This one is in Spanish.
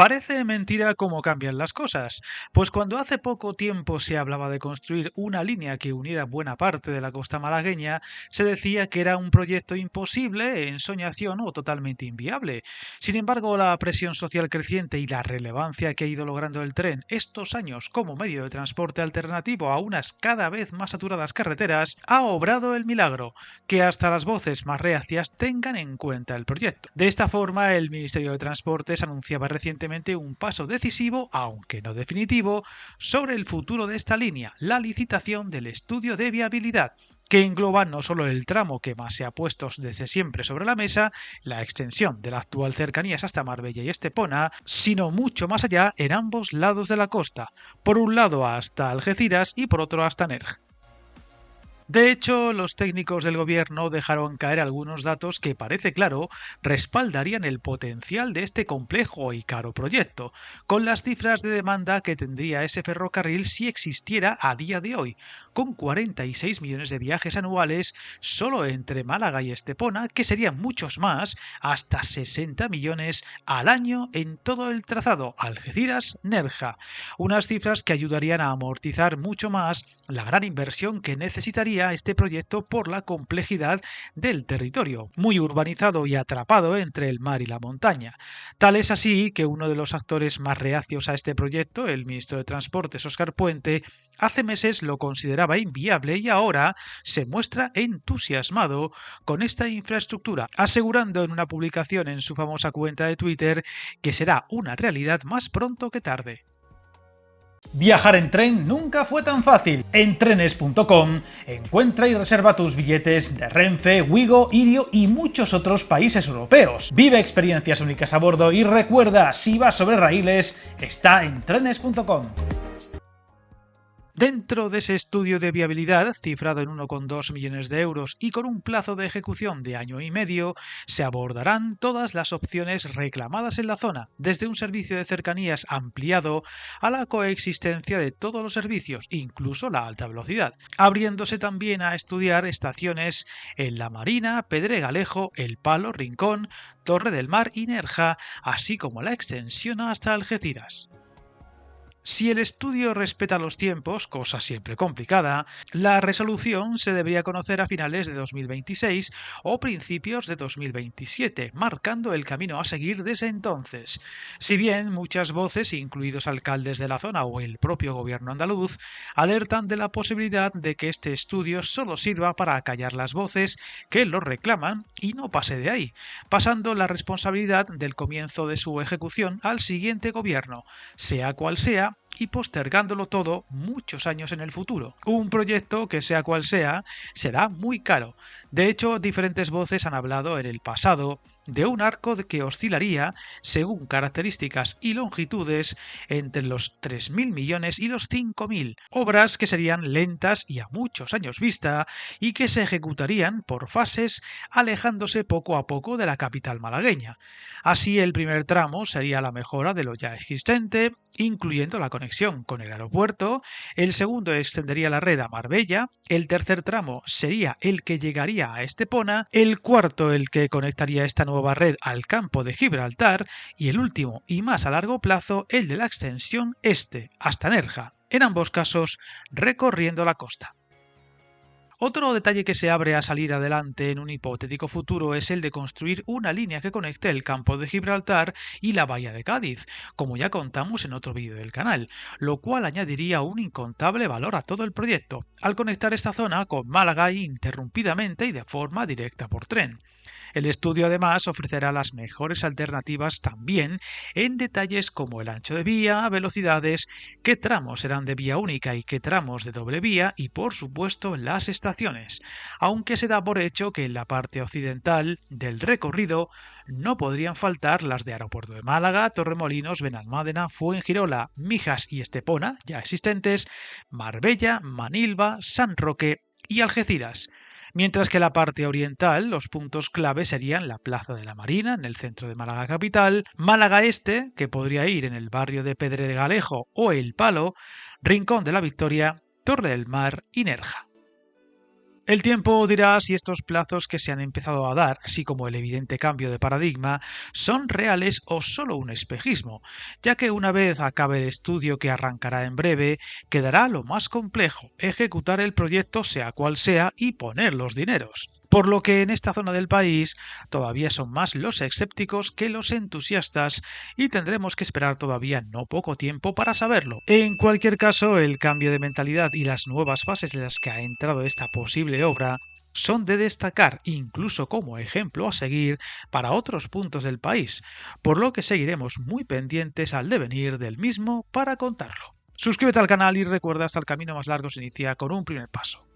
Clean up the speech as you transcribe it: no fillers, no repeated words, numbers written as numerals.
Parece mentira cómo cambian las cosas, pues cuando hace poco tiempo se hablaba de construir una línea que uniera buena parte de la costa malagueña, se decía que era un proyecto imposible, ensoñación o totalmente inviable. Sin embargo, la presión social creciente y la relevancia que ha ido logrando el tren estos años como medio de transporte alternativo a unas cada vez más saturadas carreteras, ha obrado el milagro, que hasta las voces más reacias tengan en cuenta el proyecto. De esta forma, el Ministerio de Transportes anunciaba recientemente un paso decisivo, aunque no definitivo, sobre el futuro de esta línea, la licitación del estudio de viabilidad, que engloba no solo el tramo que más se ha puesto desde siempre sobre la mesa, la extensión de la actual cercanías hasta Marbella y Estepona, sino mucho más allá en ambos lados de la costa, por un lado hasta Algeciras y por otro hasta Nerja. De hecho, los técnicos del gobierno dejaron caer algunos datos que, parece claro, respaldarían el potencial de este complejo y caro proyecto, con las cifras de demanda que tendría ese ferrocarril si existiera a día de hoy, con 46 millones de viajes anuales solo entre Málaga y Estepona, que serían muchos más, hasta 60 millones al año en todo el trazado Algeciras-Nerja, unas cifras que ayudarían a amortizar mucho más la gran inversión que necesitaría este proyecto por la complejidad del territorio, muy urbanizado y atrapado entre el mar y la montaña. Tal es así que uno de los actores más reacios a este proyecto, el ministro de Transportes Óscar Puente, hace meses lo consideraba inviable y ahora se muestra entusiasmado con esta infraestructura, asegurando en una publicación en su famosa cuenta de Twitter que será una realidad más pronto que tarde. Viajar en tren nunca fue tan fácil. En trenes.com encuentra y reserva tus billetes de Renfe, Wigo, Irio y muchos otros países europeos. Vive experiencias únicas a bordo y recuerda, si vas sobre raíles, está en trenes.com. Dentro de ese estudio de viabilidad, cifrado en 1,2 millones de euros y con un plazo de ejecución de año y medio, se abordarán todas las opciones reclamadas en la zona, desde un servicio de cercanías ampliado a la coexistencia de todos los servicios, incluso la alta velocidad, abriéndose también a estudiar estaciones en La Marina, Pedregalejo, El Palo, Rincón, Torre del Mar y Nerja, así como la extensión hasta Algeciras. Si el estudio respeta los tiempos, cosa siempre complicada, la resolución se debería conocer a finales de 2026 o principios de 2027, marcando el camino a seguir desde entonces. Si bien muchas voces, incluidos alcaldes de la zona o el propio gobierno andaluz, alertan de la posibilidad de que este estudio solo sirva para acallar las voces que lo reclaman y no pase de ahí, pasando la responsabilidad del comienzo de su ejecución al siguiente gobierno, sea cual sea, y postergándolo todo muchos años en el futuro. Un proyecto que, sea cual sea, será muy caro. De hecho, diferentes voces han hablado en el pasado de un arco que oscilaría, según características y longitudes, entre los 3.000 millones y los 5.000, obras que serían lentas y a muchos años vista y que se ejecutarían por fases, alejándose poco a poco de la capital malagueña. Así, el primer tramo sería la mejora de lo ya existente, incluyendo la conexión con el aeropuerto, el segundo extendería la red a Marbella, el tercer tramo sería el que llegaría a Estepona, el cuarto el que conectaría esta nueva red al campo de Gibraltar y el último y más a largo plazo el de la extensión este hasta Nerja, en ambos casos recorriendo la costa. Otro detalle que se abre a salir adelante en un hipotético futuro es el de construir una línea que conecte el campo de Gibraltar y la bahía de Cádiz, como ya contamos en otro vídeo del canal, lo cual añadiría un incontable valor a todo el proyecto, al conectar esta zona con Málaga ininterrumpidamente y de forma directa por tren. El estudio además ofrecerá las mejores alternativas también en detalles como el ancho de vía, velocidades, qué tramos serán de vía única y qué tramos de doble vía y por supuesto las estaciones, aunque se da por hecho que en la parte occidental del recorrido no podrían faltar las de Aeropuerto de Málaga, Torremolinos, Benalmádena, Fuengirola, Mijas y Estepona, ya existentes, Marbella, Manilva, San Roque y Algeciras. Mientras que la parte oriental, los puntos clave serían la Plaza de la Marina, en el centro de Málaga capital, Málaga Este, que podría ir en el barrio de Pedregalejo o El Palo, Rincón de la Victoria, Torre del Mar y Nerja. El tiempo dirá si estos plazos que se han empezado a dar, así como el evidente cambio de paradigma, son reales o solo un espejismo, ya que una vez acabe el estudio que arrancará en breve, quedará lo más complejo, ejecutar el proyecto sea cual sea y poner los dineros. Por lo que en esta zona del país todavía son más los escépticos que los entusiastas y tendremos que esperar todavía no poco tiempo para saberlo. En cualquier caso, el cambio de mentalidad y las nuevas fases en las que ha entrado esta posible obra son de destacar incluso como ejemplo a seguir para otros puntos del país, por lo que seguiremos muy pendientes al devenir del mismo para contarlo. Suscríbete al canal y recuerda hasta el camino más largo se inicia con un primer paso.